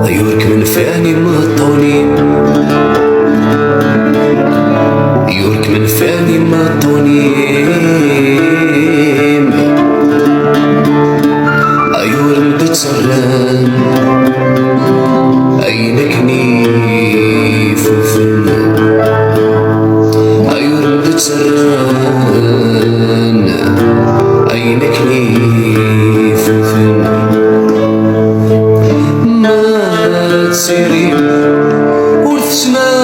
يورك من فاني مطوني، يورك من فاني مطوني، أيور مدتسران أينك نيف وفن، أيور مدتسران أينك نيف وفن. ما تسيري وتسماقي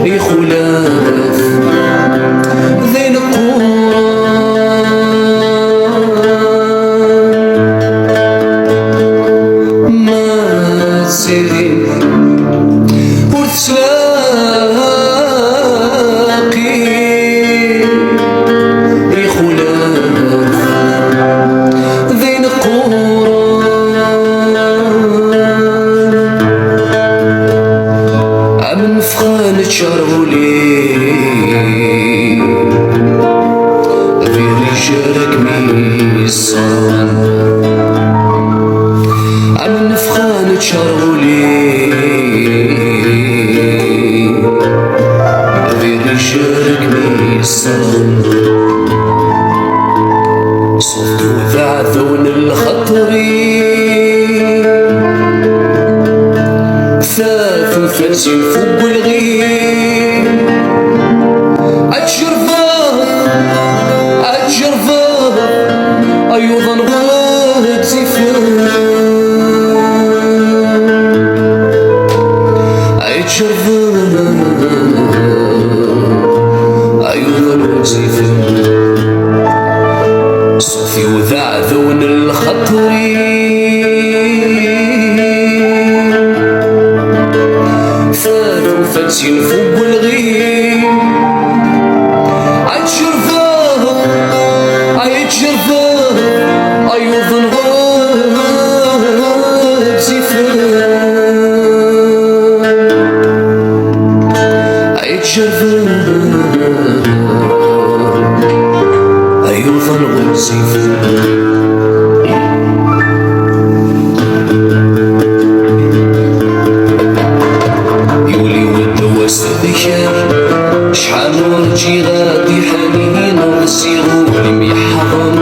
يخلاف ذين القرآن، ما تسيري وتسلاقي يخلاف ذين القرآن. عم فخان تشربولي في رجالك ميسان، عم نفخان تشربولي في رجالك ميسان. صوت وذاع ذون الخطري ثاث وثلاثين فوق الغيم، أتجرفاه أيضا غاد زفان، أتجرفاه أيضا غاد زفان. صوفي وذاع ذون الخطري ثلاث وثلاثين فوق الغيم، أتجرفاه أيضا غاد زفان، أتجرفاه أيضا غاد زفان. شحال ورجي غادي حنين وسيغول ميحضن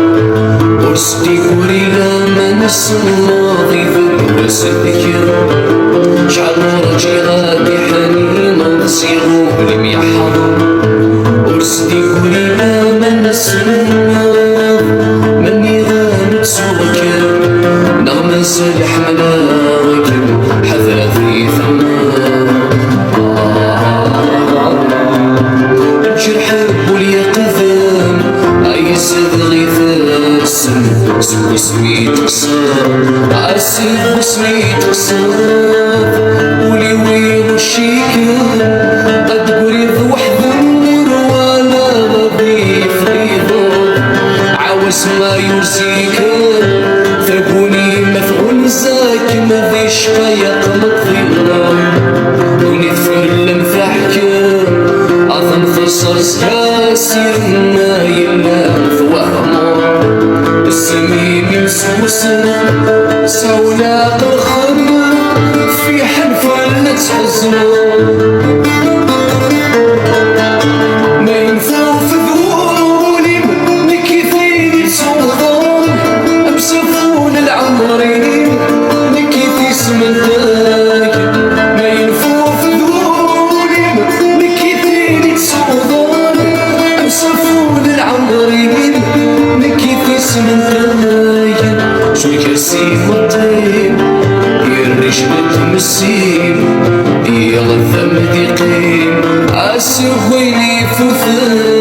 ورسدي قولي لا ما نسماضي فدوس الذكر. شحال ورجي غادي حنين وسيغول ميحضن ورسدي قولي لا ما نسماض مني غامت سوكر نغمة سالح ملاغك حذرة في ثمان. جرحب واليقظان عيسد غيث السن سوي سميت قصار عسيد وسميت قصار ولي وين الشيكان قد قريض وحد النور ولا غبي فريضان عاوز ما يرزيكان ثقوني مثغون زاك ما ذي شقايق مطيران ونذكر لمثاحكان أظن خسر سياسي ما يلا فوهمه السميم يمسوسنا سولاق الخمر في حلف ولا تحزنه ما ينفع في ذولي نكيثين يسوضون أمسفون العمرين نكيثي سمنتاك ما ينفع في ذولي نكيثين يسوضون أمسفون العمرين نكيثي سمنتاك شو الكسيم والطيب يرشبت مسيم يغذى مديقين عسى ويلي فوثان.